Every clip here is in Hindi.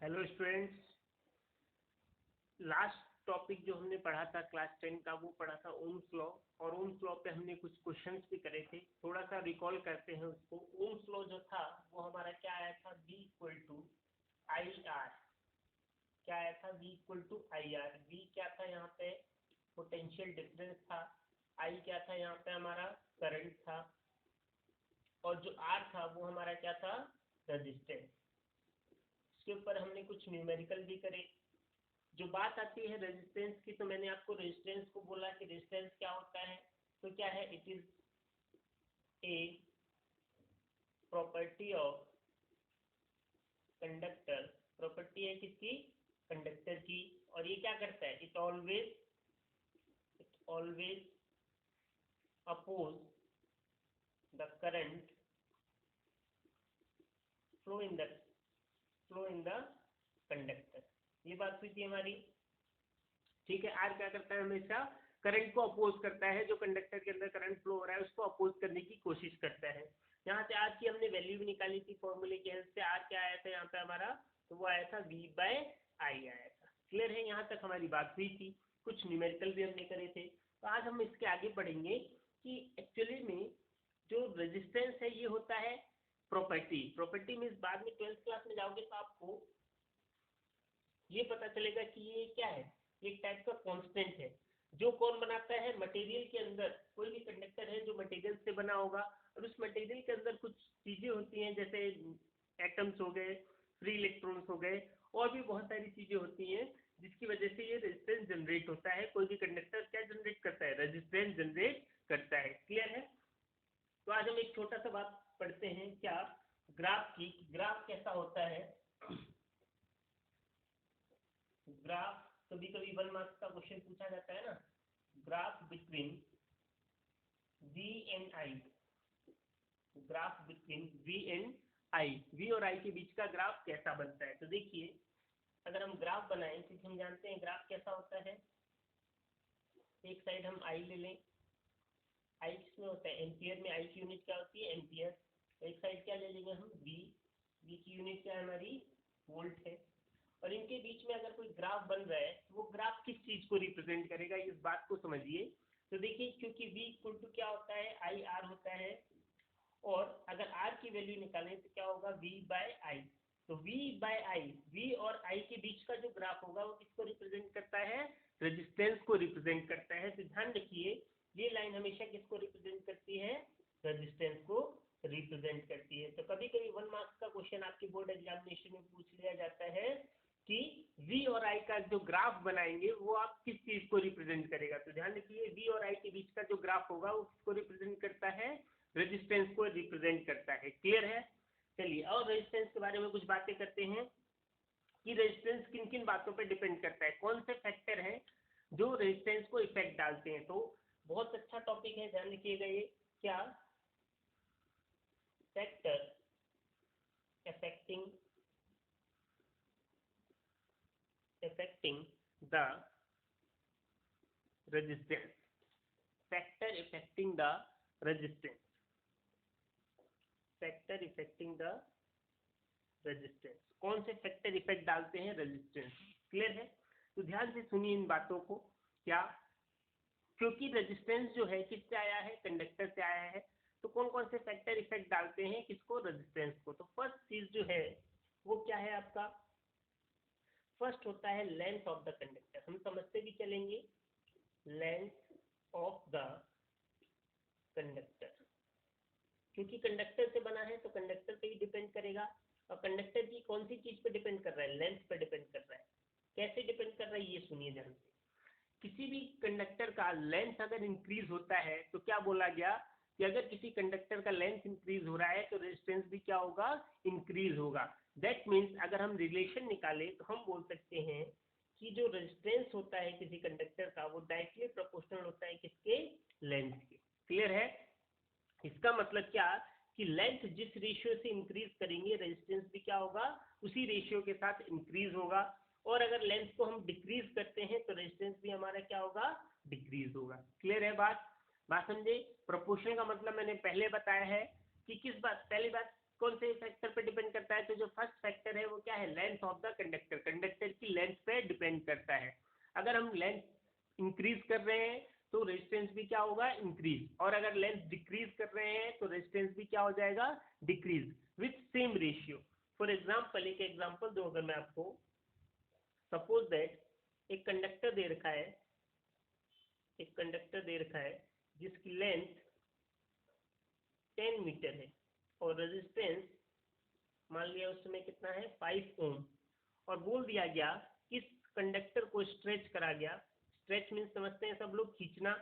हेलो स्टूडेंट्स, लास्ट टॉपिक जो हमने पढ़ा था क्लास 10 का वो पढ़ा था ओम्स लॉ। और ओम्स लॉ पे हमने कुछ क्वेश्चंस भी करे थे। थोड़ा सा रिकॉल करते हैं उसको। ओम्स लॉ जो था वो हमारा क्या आया था, V equal to I R. क्या आया था, V equal to I R. V क्या था यहाँ पे, पोटेंशियल डिफरेंस था। I क्या था यहाँ पे, हमारा करंट था। और जो R था वो हमारा क्या था, रेजिस्टेंस। इसके ऊपर हमने कुछ न्यूमेरिकल भी करे। जो बात आती है रेजिस्टेंस की, तो मैंने आपको रेजिस्टेंस को बोला कि रेजिस्टेंस क्या होता है। तो क्या है, it is a property of conductor. Property है किसकी, कंडक्टर की। और ये क्या करता है, it always oppose the current flow in the conductor. ये बात हुई थी हमारी, ठीक है। आर क्या करता है, हमेशा करंट को अपोज करता है। जो कंडक्टर के अंदर करंट फ्लो हो रहा है उसको अपोज करने की कोशिश करता है। यहाँ से आर की हमने वैल्यू भी निकाली थी फॉर्मूले की हेल्प से। आर क्या आया था यहाँ पे हमारा, तो वो आया था V बाय आई आया था। क्लियर है, यहाँ तक हमारी बात हुई थी। कुछ न्यूमेरिकल भी हमने करे थे। तो आज हम इसके आगे बढ़ेंगे कि एक्चुअली में जो रेजिस्टेंस है ये होता है प्रॉपर्टी मीन्स बाद में 12th क्लास में जाओगे तो आपको ये पता चलेगा कि ये क्या है, एक टाइप का कांस्टेंट है। जो कौन बनाता है, मटेरियल के अंदर कोई भी कंडक्टर है जो मटेरियल से बना होगा, और उस मटेरियल के अंदर कुछ चीजें होती हैं, जैसे एटम्स हो गए, फ्री इलेक्ट्रॉन्स हो गए, और भी बहुत सारी चीजें होती हैं जिसकी वजह से ये रेजिस्टेंस जनरेट होता है। कोई भी कंडक्टर क्या जनरेट करता है, रेजिस्टेंस जनरेट करता है। क्लियर है। तो आज हम एक छोटा सा बात पढ़ते हैं, क्या, ग्राफ की। ग्राफ कैसा होता है, ग्राफ कभी कभी 1 मार्क्स का क्वेश्चन पूछा जाता है ना। Graph between V and I, graph between V and I, V और I के बीच का ग्राफ कैसा बनता है। तो देखिए, अगर हम ग्राफ बनाएं, क्योंकि हम जानते हैं ग्राफ कैसा होता है। एक साइड हम I ले लें, I किसमें होता है, एम्पियर में। I की यूनिट क्या होती है, एम्पियर। एक साइड क्या ले लेंगे हम, V की यूनिट क्या है हमारी, वोल्ट है। और इनके बीच में अगर कोई ग्राफ बन रहा है तो वो ग्राफ किस चीज को रिप्रेजेंट करेगा, इस बात को समझिए। तो देखिए, क्योंकि V इक्वल टू क्या होता है, आई आर होता है। और अगर R की वैल्यू निकालें तो क्या होगा, V बाय आई। तो V बाय आई, V और I के बीच का जो ग्राफ होगा वो किसको रिप्रेजेंट करता है, रेजिस्टेंस को रिप्रेजेंट करता है। तो ध्यान रखिए, ये लाइन हमेशा किसको रिप्रेजेंट करती है, रेजिस्टेंस को रिप्रेजेंट करती है। तो कभी कभी 1 मार्क्स का क्वेश्चन आपके बोर्ड एग्जामिनेशन में पूछ लिया जाता है कि V और I का जो ग्राफ बनाएंगे वो आप किस चीज को रिप्रेजेंट करेगा। तो ध्यान रखिए, V और I के बीच का जो ग्राफ होगा वो किसको रिप्रेजेंट करता है, रेजिस्टेंस को रिप्रेजेंट करता है। क्लियर है। चलिए, और रेजिस्टेंस के बारे में कुछ बातें करते हैं कि रेजिस्टेंस किन किन बातों पर डिपेंड करता है, कौन से फैक्टर हैं जो रेजिस्टेंस को इफेक्ट डालते हैं। तो बहुत अच्छा टॉपिक है, ध्यान रखिएगा। ये क्या, factor affecting the resistance, factor affecting the resistance, factor affecting the resistance। कौन से फैक्टर इफेक्ट डालते हैं रेजिस्टेंस। क्लियर है। तो ध्यान से सुनिए इन बातों को। क्या, क्योंकि रेजिस्टेंस जो है किससे आया है, कंडक्टर से आया है। तो कौन कौन से फैक्टर इफेक्ट डालते हैं किसको, रेजिस्टेंस को। तो फर्स्ट चीज जो है वो क्या है आपका, फर्स्ट होता है लेंथ ऑफ द कंडक्टर। हम समझते भी चलेंगे, लेंथ ऑफ द कंडक्टर। क्योंकि कंडक्टर से बना है तो कंडक्टर पे ही डिपेंड करेगा। और कंडक्टर की कौन सी चीज पे डिपेंड कर रहा है, लेंथ पे डिपेंड कर रहा है। कैसे डिपेंड कर रहा है ये सुनिए ध्यान से। किसी भी कंडक्टर का लेंथ अगर इंक्रीज होता है तो क्या बोला गया कि अगर किसी कंडक्टर का लेंथ इंक्रीज हो रहा है तो रेजिस्टेंस भी क्या होगा, इंक्रीज होगा। दैट मीन्स अगर हम रिलेशन निकालें तो हम बोल सकते हैं कि जो रेजिस्टेंस होता है किसी कंडक्टर का वो डायरेक्टली प्रोपोर्शनल होता है किसके, लेंथ के। क्लियर है। इसका मतलब क्या कि लेंथ जिस रेशियो से इंक्रीज करेंगे रेजिस्टेंस भी क्या होगा, उसी रेशियो के साथ इंक्रीज होगा। और अगर लेंथ को हम डिक्रीज करते हैं तो रेजिस्टेंस भी हमारा क्या होगा, डिक्रीज होगा। क्लियर है बात समझे। प्रोपोर्शनल का मतलब मैंने पहले बताया है कि किस बात, पहली बात कौन से फैक्टर पे डिपेंड करता है? तो जो फर्स्ट फैक्टर है वो क्या है? Length of the conductor, conductor की लेंथ पे डिपेंड करता है। अगर हम लेंथ इंक्रीज कर रहे हैं तो रेजिस्टेंस भी क्या होगा? इंक्रीज। और अगर लेंथ डिक्रीज कर रहे हैं तो रेजिस्टेंस भी क्या हो जाएगा? Decrease with same ratio. For example, एक एग्जाम्पल दो अगर मैं आपको, सपोज दैट एक कंडक्टर दे रखा है, एक कंडक्टर दे रखा है जिसकी लेंथ 10 मीटर है और रेजिस्टेंस मान लिया उस समय कितना है? 5 ओम। और बोल दिया गया इस कंडक्टर को स्ट्रेच करा गया, स्ट्रेच मीन समझते हैं सब लोग, खींचना।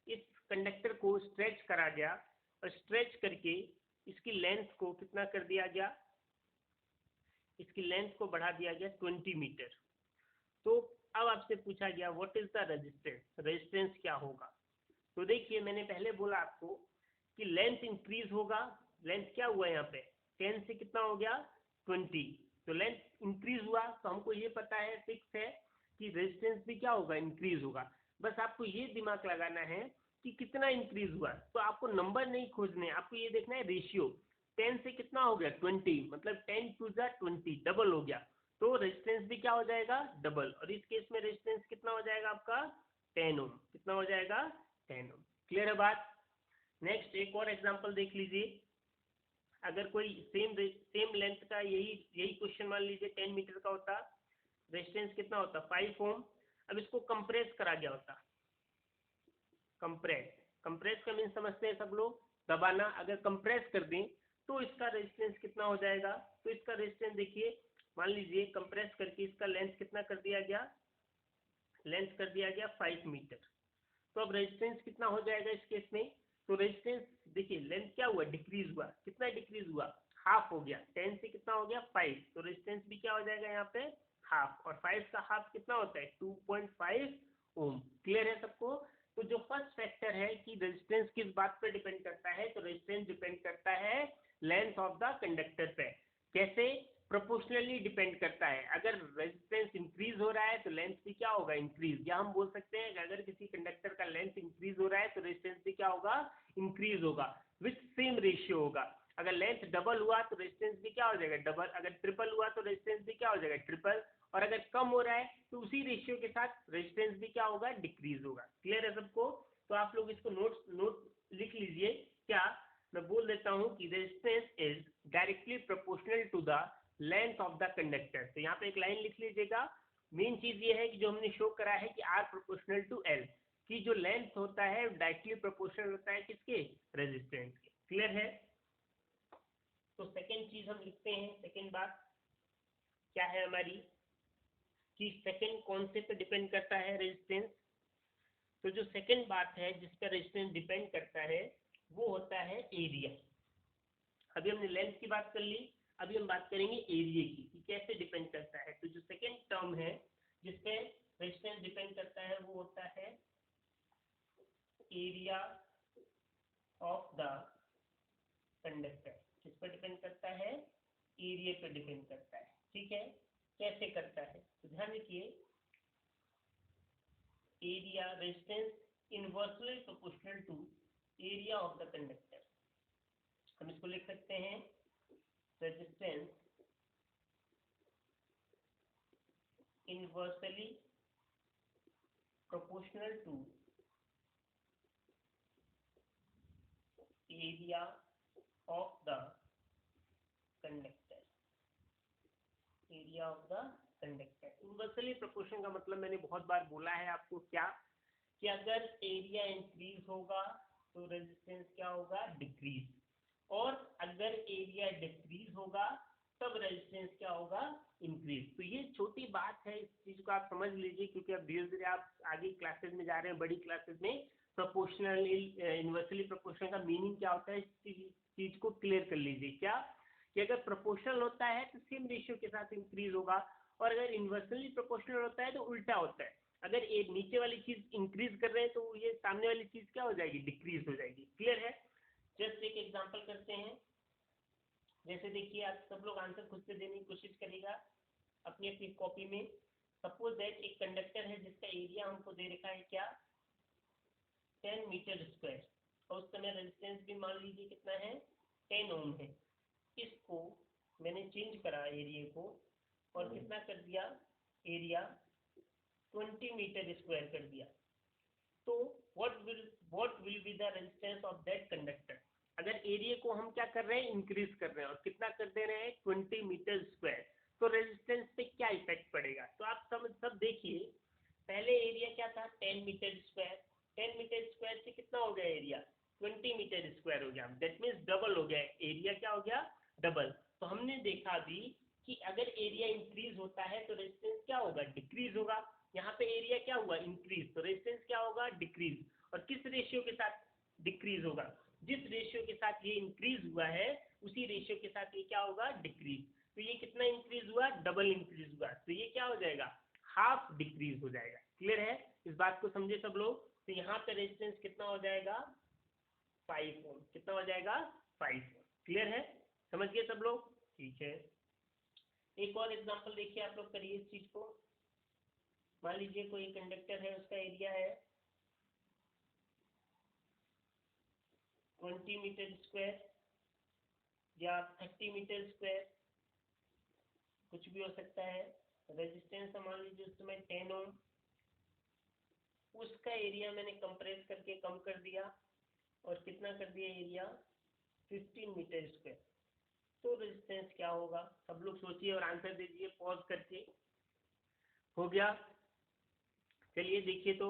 इस कंडक्टर को स्ट्रेच करा गया और स्ट्रेच करके इसकी लेंथ को कितना कर दिया गया? इसकी लेंथ को बढ़ा दिया गया 20 मीटर। तो अब आपसे पूछा गया what is the resistance, resistance क्या होगा? तो देखिए मैंने पहले बोला आपको कि लेंथ इंक्रीज होगा, लेंथ क्या हुआ यहाँ पे? 10 से कितना हो गया? 20। तो लेंथ इंक्रीज हुआ तो हमको ये पता है, फिक्स है कि रेजिस्टेंस भी क्या होगा? इंक्रीज होगा। बस आपको ये दिमाग लगाना है कि कितना इंक्रीज हुआ। तो आपको नंबर नहीं खोजने, आपको ये देखना है रेशियो। 10 से कितना हो गया? 20, मतलब 10 टू द 20, डबल हो गया। तो रेजिस्टेंस भी क्या हो जाएगा? डबल। और इस केस में रेजिस्टेंस कितना हो जाएगा आपका? 10 ओम। कितना हो जाएगा? 10 ओम। क्लियर है बात? नेक्स्ट एक और एग्जांपल देख लीजिए। अगर कोई सेम लेंथ का यही यही क्वेश्चन मान लीजिए 10 मीटर का होता, रेजिस्टेंस कितना होता? 5 ओम। अब इसको कंप्रेस करा गया होता, कंप्रेस, कंप्रेस का मीन समझते हैं सब लोग, दबाना। अगर कंप्रेस कर दें तो इसका रेजिस्टेंस कितना हो जाएगा? तो इसका रेजिस्टेंस देखिए, मान लीजिए कंप्रेस करके इसका लेंथ कितना कर दिया गया? लेंथ कर दिया गया 5 मीटर। तो अब रेजिस्टेंस कितना हो जाएगा इस केस में? तो रेजिस्टेंस देखिए, लेंथ क्या हुआ? डिक्रीज हुआ। कितना डिक्रीज हुआ? हाफ हो गया। 10 से कितना हो गया? 5। तो रेजिस्टेंस भी क्या हो जाएगा यहाँ पे? हाफ। और 5 का हाफ कितना होता है? 2.5 ओम। क्लियर है सबको? तो जो फर्स्ट फैक्टर है कि रेजिस्टेंस किस बात पर डिपेंड करता है, तो रेजिस्टेंस डिपेंड करता है लेंथ ऑफ द कंडक्टर पे। कैसे? प्रोपोर्शनली डिपेंड करता है। अगर रेजिस्टेंस इंक्रीज हो रहा है तो लेंथ भी क्या होगा? इंक्रीज। या हम बोल सकते हैं कि अगर किसी कंडक्टर का लेंथ इंक्रीज हो रहा है तो रेजिस्टेंस भी क्या होगा? इंक्रीज होगा विथ सेम रेशियो होगा। अगर लेंथ डबल हुआ तो रेजिस्टेंस भी क्या हो जाएगा? डबल। अगर ट्रिपल हुआ तो रेजिस्टेंस भी क्या हो जाएगा? ट्रिपल। और अगर कम हो रहा है तो उसी रेशियो के साथ रेजिस्टेंस भी क्या होगा? डिक्रीज होगा। क्लियर है सबको? तो आप लोग इसको नोट लिख लीजिए। क्या मैं बोल देता हूं कि resistance is directly proportional to the length of the conductor. तो यहाँ पे एक लाइन लिख लीजिएगा। मेन चीज ये है कि जो हमने शो करा है कि आर प्रोपोर्शनल टू एल, की जो लेंथ होता है डायरेक्टली प्रोपोर्शनल होता है किसके? रेजिस्टेंस के। क्लियर है? तो सेकेंड चीज हम लिखते हैं, सेकेंड बात क्या है हमारी, कि सेकेंड कौन से पे डिपेंड करता है रेजिस्टेंस? तो जो सेकेंड बात है जिस पर रेजिस्टेंस डिपेंड करता है वो होता है एरिया। अभी हमने लेंथ की बात कर ली, अभी हम बात करेंगे एरिया की कि कैसे डिपेंड करता है। तो जो सेकेंड टर्म है जिसपे रेजिस्टेंस डिपेंड करता है वो होता है एरिया ऑफ द कंडक्टर। किस पर डिपेंड करता है? एरिया पर डिपेंड करता है। ठीक है, कैसे करता है? तो ध्यान रखिए, area resistance inversely proportional to area of the conductor. हम इसको लिख सकते हैं resistance inversely proportional to area of the conductor. Area of the conductor inversely proportional का मतलब मैंने बहुत बार बोला है आपको, क्या कि अगर एरिया इंक्रीज होगा तो रेजिस्टेंस क्या होगा? डिक्रीज। और अगर एरिया डिक्रीज होगा तब रेजिस्टेंस क्या होगा? इंक्रीज। तो ये छोटी बात है, इस चीज को आप समझ लीजिए, क्योंकि अब धीरे धीरे आप आगे क्लासेस में जा रहे हैं, बड़ी क्लासेस में प्रोपोर्शनल इनवर्सली प्रोपोर्शनल का मीनिंग क्या होता है, इस चीज को क्लियर कर लीजिए। क्या कि अगर प्रोपोर्शनल होता है तो सेम रेशियो के साथ इंक्रीज होगा, और अगर इनवर्सली प्रोपोर्शनल होता है तो उल्टा होता है। अगर एक नीचे वाली चीज इंक्रीज कर रहे हैं तो ये सामने वाली चीज क्या हो जाएगी? डिक्रीज हो जाएगी। क्लियर है? जस्ट एक एग्जांपल करते हैं। जैसे देखिए, आप सब लोग आंसर खुद से देने की कोशिश करिएगा अपनी अपनी कॉपी में। सपोज दैट एक कंडक्टर है जिसका एरिया हमको दे रखा है क्या? 10 मीटर स्क्वायर। और उस समय रेजिस्टेंस भी मान लीजिए कितना है? 10 ओम है। इसको मैंने चेंज करा एरिया को और कितना कर दिया, एरिया 20 मीटर स्क्वायर कर दिया। तो what will be the resistance of that conductor. अगर एरिया को हम क्या कर रहे हैं, इंक्रीज कर रहे हैं और कितना कर दे रहे हैं, 20 मीटर स्क्वायर, तो रेजिस्टेंस पे क्या इफेक्ट पड़ेगा। तो आप सब देखिए, पहले एरिया क्या था, 10 मीटर स्क्वायर। 10 मीटर स्क्वायर से कितना हो गया एरिया, 20 मीटर स्क्वायर हो गया। दैट मीन्स डबल हो गया एरिया, क्या हो गया, डबल। तो हमने देखा अभी कि अगर एरिया इंक्रीज होता है तो रेजिस्टेंस क्या होगा, डिक्रीज होगा। यहाँ पे एरिया क्या हुआ, इंक्रीज, तो रेजिस्टेंस क्या होगा, डिक्रीज। और किस रेशियो के साथ डिक्रीज होगा, जिस रेशियो के साथ ये इंक्रीज हुआ है उसी रेशियो के साथ ये क्या होगा, डिक्रीज। तो ये कितना इंक्रीज हुआ, डबल इंक्रीज हुआ, तो ये क्या हो जाएगा, हाफ डिक्रीज हो जाएगा। क्लियर है, इस बात को समझे सब लोग। तो यहाँ पे रेजिस्टेंस कितना हो जाएगा, 5 ओम। कितना हो जाएगा, 5 ओम। क्लियर है, समझ गए सब लोग, ठीक है। एक और एग्जांपल देखिए, आप लोग करिए इस चीज को। मान लीजिए कोई कंडक्टर है, उसका एरिया है 20 मीटर स्क्वायर या 30 मीटर स्क्वायर, कुछ भी हो सकता है। रेजिस्टेंस मान लीजिए उस समय 10 ओम। उसका एरिया मैंने कंप्रेस करके कम कर दिया और कितना कर दिया एरिया, 15 मीटर स्क्वायर। तो रेजिस्टेंस क्या होगा, सब लोग सोचिए और आंसर दीजिए पॉज करके। हो गया, चलिए देखिए। तो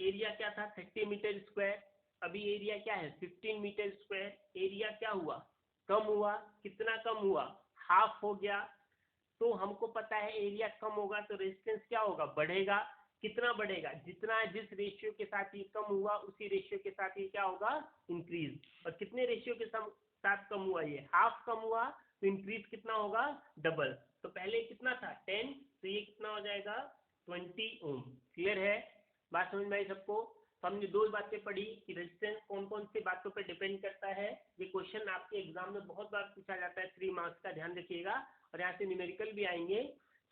एरिया क्या था, 30 मीटर स्क्वायर, अभी एरिया क्या है, 15 मीटर स्क्वायर। एरिया क्या हुआ, कम हुआ। कितना कम हुआ, हाफ हो गया। तो हमको पता है एरिया कम होगा तो रेजिस्टेंस क्या होगा, बढ़ेगा। कितना बढ़ेगा, जितना जिस रेशियो के साथ ये कम हुआ उसी रेशियो के साथ ये क्या होगा, इंक्रीज। और कितने रेशियो के साथ कम हुआ, ये हाफ कम हुआ, तो इंक्रीज कितना होगा, डबल। तो पहले कितना था, 10, तो ये कितना हो जाएगा, 20 ओम। क्लियर है, बात समझ में आई सबको। तो हमने दो बातें पढ़ी कि रेजिस्टेंस कौन कौन सी बातों पर डिपेंड करता है। ये क्वेश्चन आपके एग्जाम में बहुत बार पूछा जाता है, 3 मार्क्स का, ध्यान रखिएगा। और यहाँ से न्यूमेरिकल भी आएंगे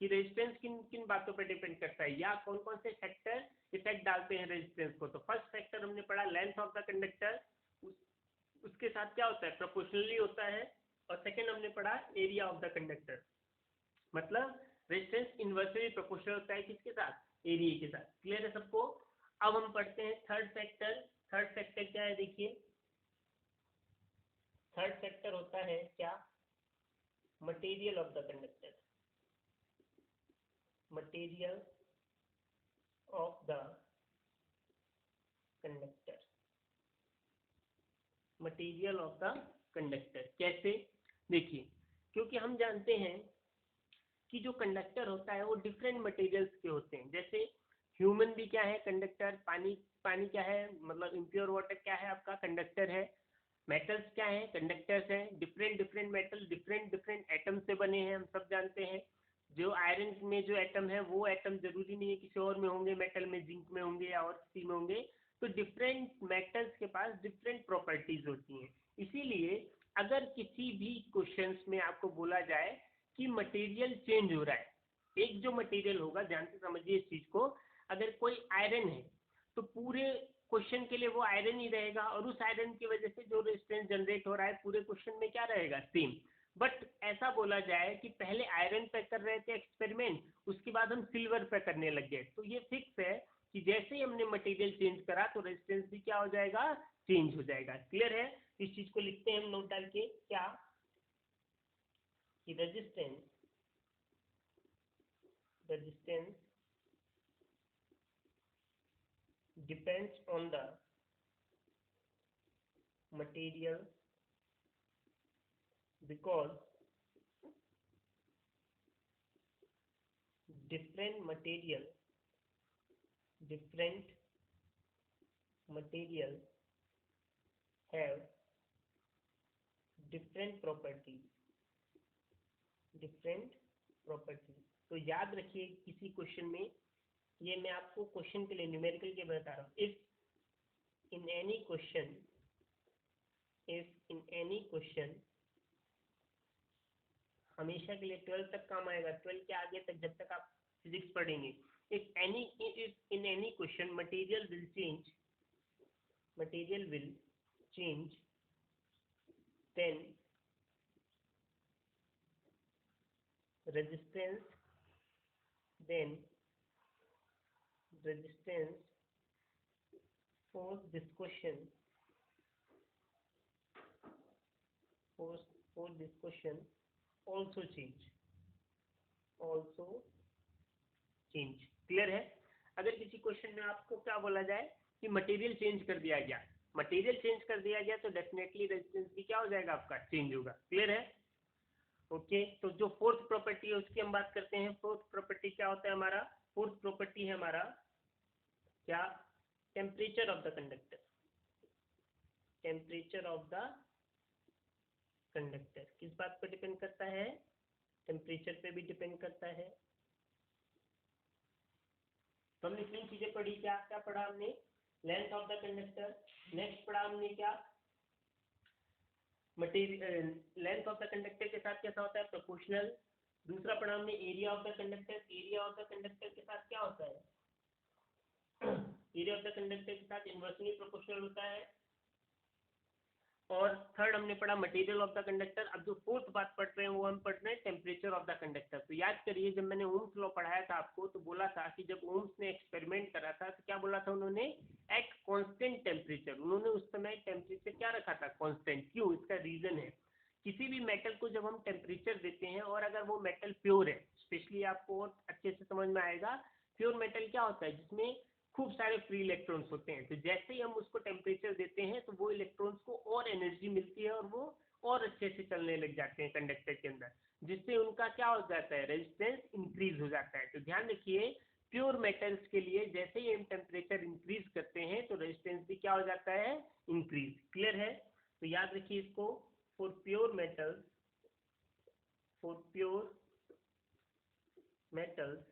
कि रेजिस्टेंस किन किन बातों पर डिपेंड करता है या कौन कौन से फैक्टर इफेक्ट डालते हैं रेजिस्टेंस को। तो फर्स्ट फैक्टर हमने पढ़ा लेंथ ऑफ द कंडक्टर, उसके साथ क्या होता है, प्रोपोर्शनली होता है। और सेकंड हमने पढ़ा एरिया ऑफ द कंडक्टर, मतलब रेजिस्टेंस इनवर्सली प्रोपोर्शनल होता है किसके साथ, एरिया के साथ। क्लियर है सबको। अब हम पढ़ते हैं थर्ड फैक्टर। थर्ड फैक्टर क्या है, देखिए थर्ड फैक्टर होता है क्या, material of the conductor. Material of the conductor, material of the conductor कैसे, देखिए क्योंकि हम जानते हैं कि जो कंडक्टर होता है वो डिफरेंट मटेरियल्स के होते हैं। जैसे ह्यूमन भी क्या है, कंडक्टर। पानी, पानी क्या है, मतलब इम्प्योर वाटर क्या है, आपका कंडक्टर है। मेटल्स क्या है, कंडक्टर्स हैं। Different different metal different different atom से बने हैं, हम सब जानते हैं। जो आयरन में जो एटम है वो एटम जरूरी नहीं है किसी और में होंगे, मेटल में जिंक में होंगे या और किसी में होंगे। तो डिफरेंट मेटल्स के पास डिफरेंट प्रॉपर्टीज होती हैं। इसीलिए अगर किसी भी क्वेश्चंस में आपको बोला जाए कि मटेरियल चेंज हो रहा है, एक जो मटेरियल होगा, ध्यान से समझिए इस चीज को, अगर कोई आयरन है तो पूरे क्वेश्चन के लिए वो आयरन ही रहेगा और उस आयरन की वजह से जो रेजिस्टेंस जनरेट हो रहा है पूरे क्वेश्चन में क्या रहेगा, सेम। बट ऐसा बोला जाए कि पहले आयरन पे कर रहे थे एक्सपेरिमेंट, उसके बाद हम सिल्वर पे करने लग गए, तो ये फिक्स है कि जैसे ही हमने मटेरियल चेंज करा तो रेजिस्टेंस भी क्या हो जाएगा, चेंज हो जाएगा। क्लियर है, इस चीज को लिखते हैं हम नोट डाल के, क्या कि resistance depends on the material because different material have different properties। तो याद रखिए किसी क्वेश्चन में, ये मैं आपको क्वेश्चन के लिए न्यूमेरिकल के बता रहा हूँ। इफ इन एनी क्वेश्चन, हमेशा के लिए 12 तक काम आएगा, 12 के आगे तक जब तक आप फिजिक्स पढ़ेंगे। If in any question material will change then resistance, then resistance force discussion, force discussion also change, also change। Clear है? अगर किसी क्वेश्चन में आपको क्या बोला जाए कि मटेरियल चेंज कर दिया गया, मटेरियल चेंज कर दिया गया तो डेफिनेटली रेजिस्टेंस भी क्या हो जाएगा आपका, चेंज होगा। क्लियर है? ओके, तो जो फोर्थ प्रॉपर्टी है उसकी हम बात करते हैं। फोर्थ प्रॉपर्टी क्या होता है हमारा? फोर्थ प्रॉपर्टी है हमारा क्या? Temperature of the conductor. Temperature of the conductor किस बात पर डिपेंड करता है? टेम्परेचर पे भी डिपेंड करता है। तो हमने तीन चीजें पढ़ी। क्या क्या पढ़ा हमने? Length of the conductor, next पढ़ा हमने क्या? Material, length of the conductor के साथ कैसा होता है? प्रोपोर्शनल। दूसरा पढ़ा हमने area of the conductor, area of the conductor के साथ क्या होता है? एरिया ऑफ द कंडक्टर के साथ इनवर्सली प्रोपोर्शनल होता है। और थर्ड हमने पढ़ा मटेरियल ऑफ द कंडक्टर। अब जो फोर्थ बात पढ़ रहे हैं वो हम पढ़ रहे हैं टेम्परेचर ऑफ द कंडक्टर। तो याद करिए, जब मैंने ओम्स लॉ पढ़ाया था आपको तो बोला था कि जब ओम्स ने एक्सपेरिमेंट करा था तो क्या बोला था उन्होंने? At constant temperature. उन्होंने उस समय टेम्परेचर क्या रखा था? कांस्टेंट। क्यों? इसका रीजन है, किसी भी मेटल को जब हम टेम्परेचर देते हैं और अगर वो मेटल प्योर है, स्पेशली आपको और अच्छे से समझ में आएगा, प्योर मेटल क्या होता है? जिसमें खूब सारे फ्री इलेक्ट्रॉन्स होते हैं। तो जैसे ही हम उसको टेम्परेचर देते हैं तो वो इलेक्ट्रॉन्स को और एनर्जी मिलती है और वो और अच्छे से चलने लग जाते हैं कंडक्टर के अंदर, जिससे उनका क्या हो जाता है? रेजिस्टेंस इंक्रीज हो जाता है। तो ध्यान रखिए, प्योर मेटल्स के लिए जैसे ही हम टेम्परेचर इंक्रीज करते हैं तो रेजिस्टेंस भी क्या हो जाता है? इंक्रीज। क्लियर है? तो याद रखिए इसको, for pure metals, for pure metals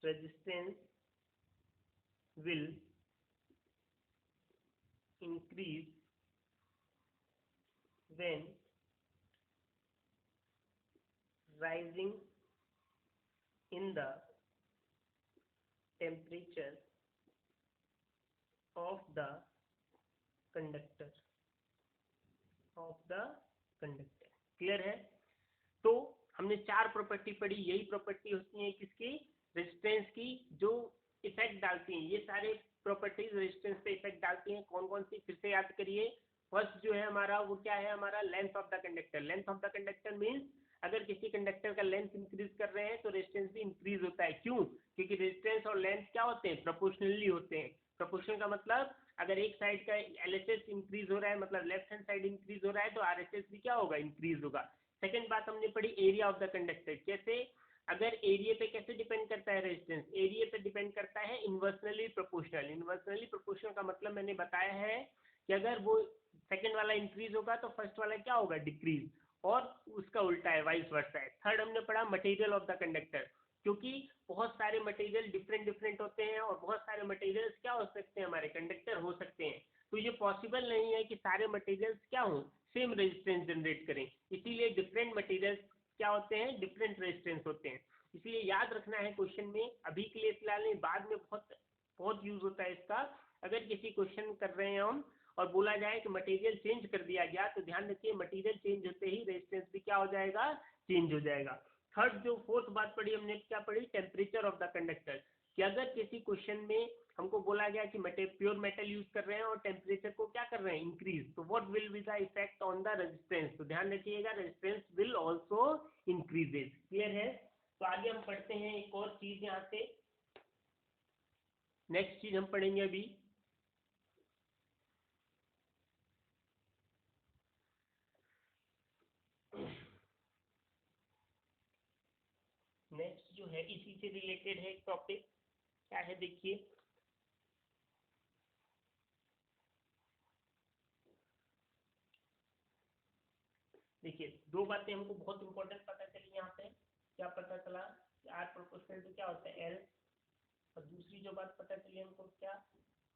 resistance will increase when rising in the temperature of the conductor, of the conductor। Clear है? तो हमने चार प्रॉपर्टी पढ़ी। यही प्रॉपर्टी होती है किसकी? रेजिस्टेंस की, जो इफेक्ट डालती हैं। ये सारे प्रॉपर्टीज रेजिस्टेंस पे इफेक्ट डालती हैं। कौन कौन सी? फिर से याद करिए। फर्स्ट जो है हमारा वो क्या है? हमारा length of the conductor. Length of the conductor means अगर किसी कंडक्टर का लेंथ इंक्रीज कर रहे हैं तो रेजिस्टेंस भी इंक्रीज होता है। क्यों? क्योंकि रेजिस्टेंस और लेंथ क्या होते हैं? प्रोपोर्शनली होते हैं। प्रोपोर्शनल का मतलब अगर एक साइड का एलएचएस इंक्रीज हो रहा है, मतलब लेफ्ट हैंड साइड इंक्रीज हो रहा है, तो आरएचएस भी क्या होगा? इंक्रीज होगा। सेकंड बात हमने पढ़ी एरिया ऑफ द कंडक्टर। कैसे? अगर एरिया पे कैसे डिपेंड करता है रेजिस्टेंस? एरिया पे डिपेंड करता है इनवर्सनली प्रोपोर्शनल। इनवर्सनली प्रोपोर्शनल का मतलब मैंने बताया है कि अगर वो सेकंड वाला इंक्रीज होगा तो फर्स्ट वाला क्या होगा? डिक्रीज, और उसका उल्टा है, वाइस वर्सा है। थर्ड हमने पढ़ा मटेरियल ऑफ द कंडक्टर, क्योंकि बहुत सारे मटेरियल डिफरेंट डिफरेंट होते हैं और बहुत सारे मटेरियल्स क्या हो सकते हैं? हमारे कंडक्टर हो सकते हैं। तो ये पॉसिबल नहीं है कि सारे मटेरियल्स क्या हों? सेम रेजिस्टेंस जनरेट करें। इसीलिए डिफरेंट मटेरियल्स क्या होते हैं? डिफरेंट रेजिस्टेंस होते हैं। इसलिए याद रखना है क्वेश्चन में, अभी के लिए फिलहाल नहीं, बाद में बहुत बहुत यूज होता है इसका। अगर किसी क्वेश्चन कर रहे हैं हम और बोला जाए कि मटेरियल चेंज कर दिया गया, तो ध्यान रखिए मटेरियल चेंज होते ही रेजिस्टेंस भी क्या हो जाएगा? चेंज हो जाएगा। थर्ड जो फोर्थ बात पढ़ी हमने, क्या पढ़ी? Temperature of the conductor. कि अगर किसी क्वेश्चन में हमको बोला गया कि प्योर मेटल यूज कर रहे हैं और टेम्परेचर को क्या कर रहे हैं? इंक्रीज, तो what will be the effect on the resistance? तो ध्यान रखिएगा, resistance will also increases. Clear है? तो आगे हम पढ़ते हैं एक और चीज। यहाँ से नेक्स्ट चीज हम पढ़ेंगे अभी, नेक्स्ट जो है इसी से रिलेटेड है एक टॉपिक। क्या है? देखिए, देखिए दो बातें हमको बहुत इंपॉर्टेंट पता चली यहाँ पे। क्या पता चला? आर प्रोपोर्शनल टू क्या होता है? एल। और दूसरी जो बात पता चली हमको, क्या?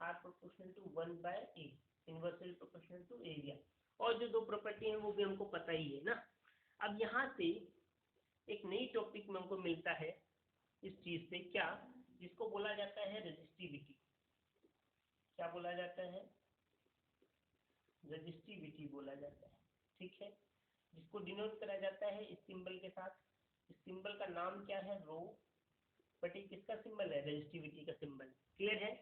R proportional to 1/A, inversely proportional to area. और जो दो प्रॉपर्टी है वो भी हमको पता ही है ना। अब यहाँ से एक नई टॉपिक में हमको मिलता है इस चीज से, क्या? जिसको बोला जाता है रेजिस्टिविटी। क्या बोला जाता है? रेजिस्टिविटी बोला जाता है। ठीक है? जिसको डिनोट करा जाता है इस सिंबल के साथ। इस सिंबल का नाम क्या है? रो, बट ये किसका सिंबल है? रेजिस्टिविटी का सिंबल। क्लियर है?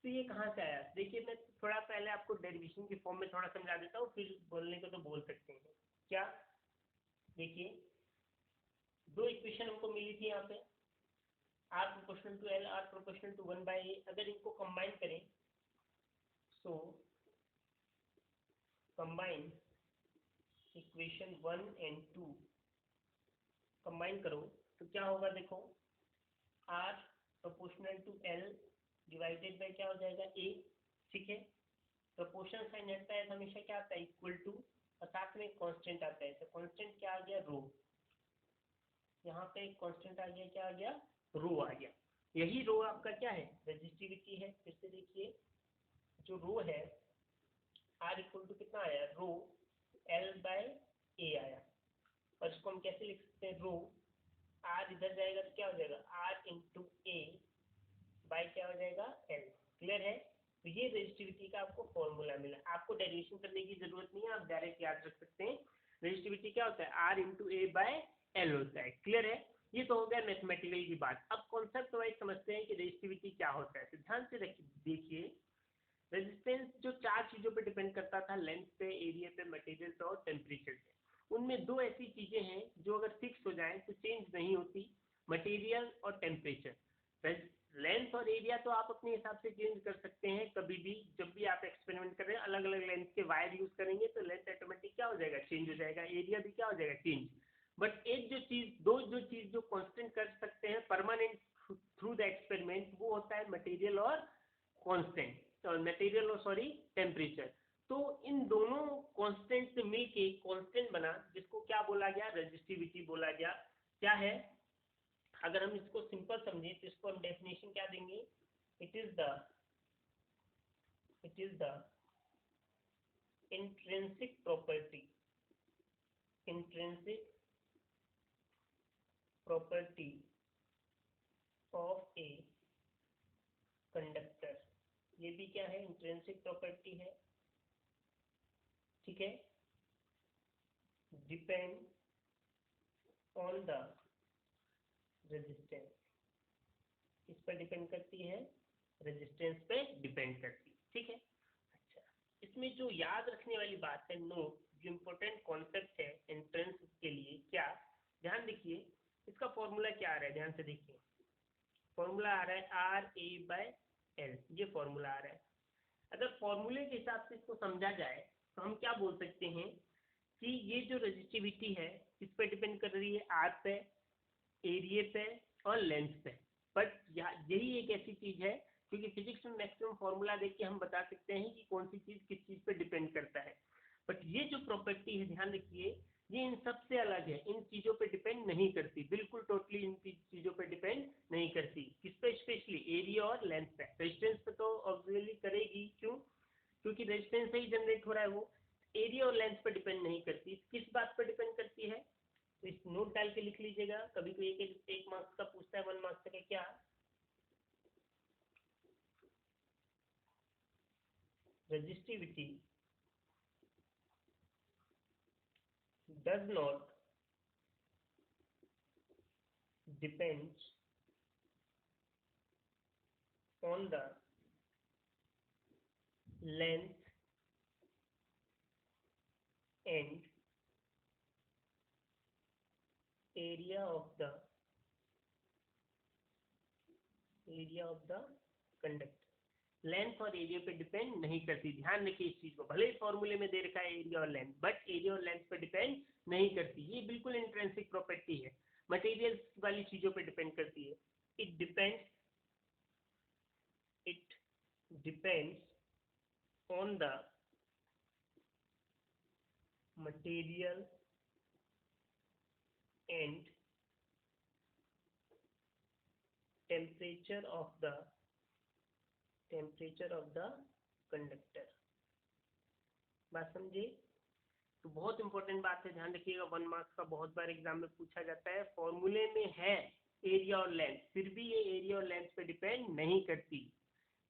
तो ये कहाँ से आया? देखिए मैं थोड़ा पहले आपको डेरिवेशन की फॉर्म में थोड़ा समझा देता हूँ, फिर बोलने को तो बोल सकते हैं। क्या? देखिए दो इक्वेशन हमको मिली थी यहाँ पे, R proportional to L, R proportional to 1/a। अगर इनको कंबाइन करें, so combine equation 1 and 2 combine करो तो क्या होगा? देखो R proportional to L divided by क्या हो जाएगा? ए। ठीक है, प्रोपोर्शन साइन हटता है तो हमेशा क्या आता है? इक्वल टू, और साथ में एक कांस्टेंट आता है। तो कांस्टेंट क्या आ गया? रो। यहाँ पे एक कांस्टेंट आ गया, क्या आ गया? रो आ गया। यही रो आपका क्या है? रेजिस्टिविटी है। फिर से देखिए, जो रो है आर इक्वल टू कितना आया? रो एल बाय ए आया। और इसको हम कैसे लिख सकते हैं? रो आर इधर जाएगा तो क्या हो जाएगा? आर इंटू ए बाय क्या हो जाएगा? एल। क्लियर है? तो ये रेजिस्टिविटी का आपको फॉर्मूला मिला। आपको डेरिवेशन करने की जरूरत नहीं है, आप डायरेक्ट याद रख सकते हैं। रेजिस्टिविटी क्या होता है? R into A by L होता है। क्लियर है? ये तो हो गया मैथमेटिकल की बात। अब कॉन्सेप्ट वाइज समझते हैं कि रेजिस्टिविटी क्या होता है। तो ध्यान से देखिए, रेजिस्टेंस जो चार चीजों पे डिपेंड करता था, लेंथ पे, एरिया पे, मटेरियल पे और टेम्परेचर पे। उनमें दो ऐसी चीजें हैं जो अगर फिक्स हो जाए तो चेंज नहीं होती, मटेरियल और टेम्परेचर। लेंथ और एरिया तो आप अपने हिसाब से चेंज कर सकते हैं कभी भी, जब भी आप एक्सपेरिमेंट कर रहे हैं। अलग अलग लेंथ के वायर यूज करेंगे तो लेंथ ऑटोमेटिक क्या हो जाएगा? चेंज हो जाएगा। एरिया भी क्या हो जाएगा? चेंज। बट एक जो चीज जो कांस्टेंट कर सकते हैं परमानेंट थ्रू द एक्सपेरिमेंट, वो होता है मटेरियल और कांस्टेंट, मटेरियल और सॉरी टेम्परेचर। तो इन दोनों कांस्टेंट से मिलके कांस्टेंट बना, जिसको क्या बोला गया? रेजिस्टिविटी बोला गया। क्या है? अगर हम इसको सिंपल समझे तो इसको हम डेफिनेशन क्या देंगे? It is the intrinsic property of a conductor. ये भी क्या है? इंट्रिंसिक प्रॉपर्टी है। ठीक है, डिपेंड ऑन द रेजिस्टेंस। किस पर डिपेंड करती है? रेजिस्टेंस पे डिपेंड करती है। ठीक है। अच्छा, इसमें जो याद रखने वाली बात है, नोट, जो इम्पोर्टेंट कॉन्सेप्ट है एंट्रेंस के लिए, क्या? ध्यान देखिए, इसका फॉर्मूला क्या आ रहा है? ध्यान से देखिए, फॉर्मूला आ रहा है आर ए बाय एल। ये फॉर्मूला आ रहा है। अगर फॉर्मूले के हिसाब से इसको समझा जाए तो हम क्या बोल सकते हैं कि ये जो रेजिस्टिविटी है किस पे डिपेंड कर रही है? आर पे, एरिया पे और लेंथ पे। बट यही एक ऐसी चीज है, क्योंकि फिजिक्स में मैक्सिमम फॉर्मूला देख के हम बता सकते हैं कि कौन सी चीज किस चीज पे डिपेंड करता है। बट ये जो प्रॉपर्टी है, ध्यान रखिए, ये इन सबसे अलग है, इन चीजों पे डिपेंड नहीं करती, बिल्कुल टोटली इन चीजों पे डिपेंड नहीं करती। किस पे? स्पेशली एरिया और लेंथ पे। रेजिस्टेंस पे तो ऑब्वियसली करेगी, क्यों? क्योंकि रेजिस्टेंस से ही जनरेट हो रहा है वो। एरिया और लेंथ पे डिपेंड नहीं करती। किस बात पे डिपेंड करती है? तो इस नोट डाल के लिख लीजिएगा। कभी कोई एक मार्क्स का पूछता है, 1 मार्क्स का, क्या? Resistivity does not depends on the length and area of the conductor. Length और एरिया पे डिपेंड नहीं करती। ध्यान रखिए इस चीज को, भले ही फॉर्मूले में दे रखा है एरिया और लेंथ, बट एरिया और लेंथ पे डिपेंड नहीं करती। ये बिल्कुल इंट्रिंसिक प्रॉपर्टी है, मटेरियल वाली चीजों पे डिपेंड करती है। It depends it depends on the material and temperature of the conductor। बात समझे? तो बहुत इंपॉर्टेंट बात है, ध्यान रखिएगा। 1 मार्क्स का बहुत बार एग्जाम में पूछा जाता है। फॉर्मूले में है एरिया और लेंथ, फिर भी ये एरिया और लेंथ पे डिपेंड नहीं करती।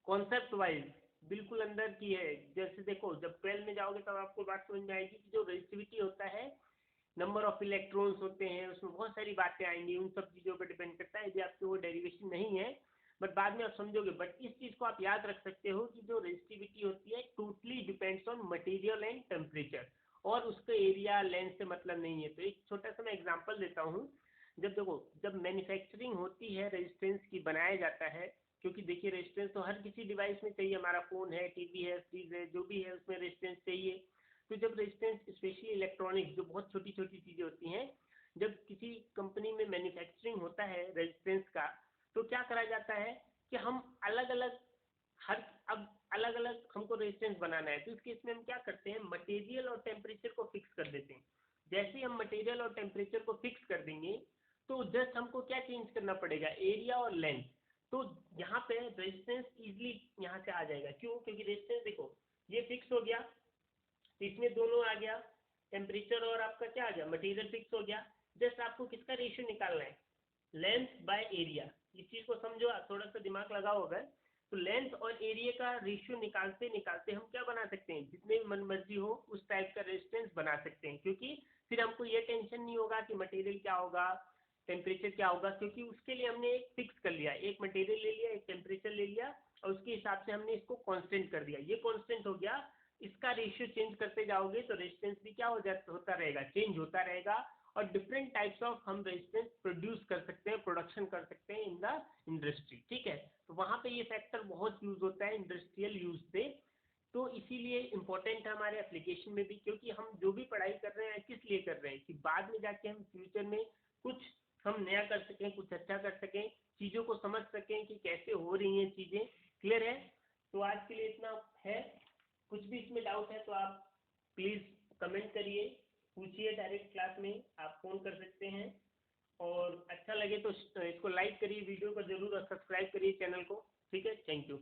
कॉन्सेप्ट वाइज बिल्कुल अंदर की है। जैसे देखो, जब 12 में जाओगे तब आपको बात समझ में आएगी कि जो रेजिस्टिविटी होता है नंबर ऑफ इलेक्ट्रॉन्स होते हैं, उसमें बहुत सारी बातें आएंगी, उन सब चीज़ों पर डिपेंड करता है। यदि आपके वो डेरिवेशन नहीं है बट बाद में आप समझोगे। बट इस चीज़ को आप याद रख सकते हो कि जो रेजिस्टिविटी होती है totally depends on material and temperature, और उसका एरिया लेंथ से मतलब नहीं है। तो एक छोटा सा मैं एग्जांपल देता हूँ। जब देखो, जब मैन्युफैक्चरिंग होती है रेजिस्टेंस की, बनाया जाता है, क्योंकि देखिए रेजिस्टेंस तो हर किसी डिवाइस में चाहिए, हमारा फ़ोन है, टीवी है, फ्रिज है, जो भी है उसमें रेजिस्टेंस चाहिए। तो जब रेजिस्टेंस, स्पेशली इलेक्ट्रॉनिक्स जो बहुत छोटी छोटी चीज़ें होती हैं, जब किसी कंपनी में मैन्युफैक्चरिंग होता है रेजिस्टेंस का, तो क्या करा जाता है कि हम अलग अलग, हर अब अलग अलग हमको रेजिस्टेंस बनाना है, तो इस केस में हम क्या करते हैं, मटेरियल और टेम्परेचर को फिक्स कर देते हैं। जैसे ही हम मटेरियल और टेम्परेचर को फिक्स कर देंगे, तो जस्ट हमको क्या चेंज करना पड़ेगा, एरिया और लेंथ। तो यहाँ पे रेजिस्टेंस इजिली यहाँ से आ जाएगा। क्यों? क्योंकि रेजिस्टेंस देखो, ये फिक्स हो गया, तो इसमें दोनों आ गया, टेम्परेचर और आपका क्या आ गया, मटेरियल फिक्स हो गया। जस्ट आपको किसका रेशियो निकालना है, लेंथ बाय एरिया। इस चीज़ को समझो, आप थोड़ा सा दिमाग लगाओ अगर, तो लेंथ और एरिया का रेशियो निकालते निकालते हम क्या बना सकते हैं, जितने भी मन मर्जी हो उस टाइप का रेजिस्टेंस बना सकते हैं। क्योंकि फिर हमको ये टेंशन नहीं होगा कि मटेरियल क्या होगा, टेम्परेचर क्या होगा, क्योंकि उसके लिए हमने एक फिक्स कर लिया, एक मटेरियल ले लिया, एक टेम्परेचर ले लिया, और उसके हिसाब से हमने इसको कांस्टेंट कर दिया। ये कांस्टेंट हो गया, इसका रेशियो चेंज करते जाओगे तो रेजिस्टेंस भी क्या हो जाता, होता रहेगा, चेंज होता रहेगा। और डिफरेंट टाइप्स ऑफ हम रेजिस्टेंस प्रोड्यूस कर सकते हैं, प्रोडक्शन कर सकते हैं इन द इंडस्ट्री। ठीक है, तो वहाँ पे ये फैक्टर बहुत यूज होता है इंडस्ट्रियल यूज पे। तो इसीलिए इम्पोर्टेंट है हमारे एप्लीकेशन में भी, क्योंकि हम जो भी पढ़ाई कर रहे हैं किस लिए कर रहे हैं, कि बाद में जाके हम फ्यूचर में कुछ हम नया कर सकें, कुछ अच्छा कर सकें, चीज़ों को समझ सकें कि कैसे हो रही हैं चीज़ें। क्लियर है? तो आज के लिए इतना है। कुछ भी इसमें डाउट है तो आप प्लीज़ कमेंट करिए, पूछिए, डायरेक्ट क्लास में आप फ़ोन कर सकते हैं। और अच्छा लगे तो इसको लाइक करिए, वीडियो को ज़रूर, और सब्सक्राइब करिए चैनल को। ठीक है, थैंक यू।